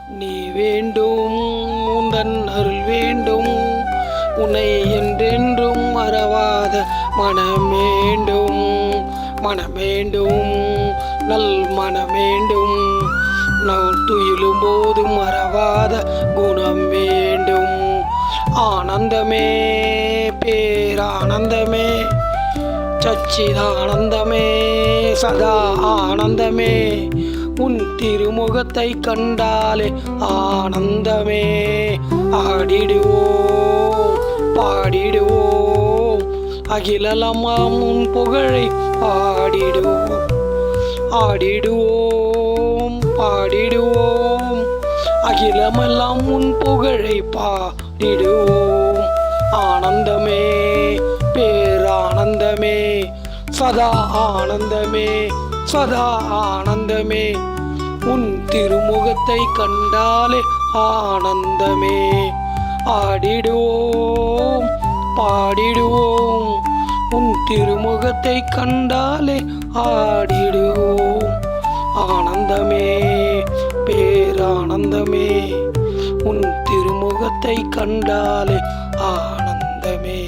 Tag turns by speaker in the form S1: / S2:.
S1: நீ வேண்டும் உந்தன் அருள் வேண்டும், உன்னை என்றென்றும் மறவாத மனமேண்டும், மனமேண்டும், நல் மனமேண்டும், நான் துயிலும் போது மறவாத குணம் வேண்டும். ஆனந்தமே பேரானந்தமே, சச்சிதானந்தமே, சதா ஆனந்தமே, உன் திருமுகத்தை கண்டாலே ஆனந்தமே. ஆடிடுவோம் பாடிடுவோம், அகிலமாம் உன் புகழை பாடிடுவோம். ஆடிடுவோம் பாடிடுவோம், அகிலமெல்லாம் உன் புகழை பாடிடுவோம். ஆனந்தமே பேரானந்தமே, சதா ஆனந்தமே, சதா ஆனந்தமே, உன் திருமுகத்தை கண்டாலே ஆனந்தமே. ஆடிடுவோம் பாடிடுவோம், உன் திருமுகத்தை கண்டாலே ஆடிடுவோம். ஆனந்தமே பேரானந்தமே, உன் திருமுகத்தை கண்டாலே ஆனந்தமே.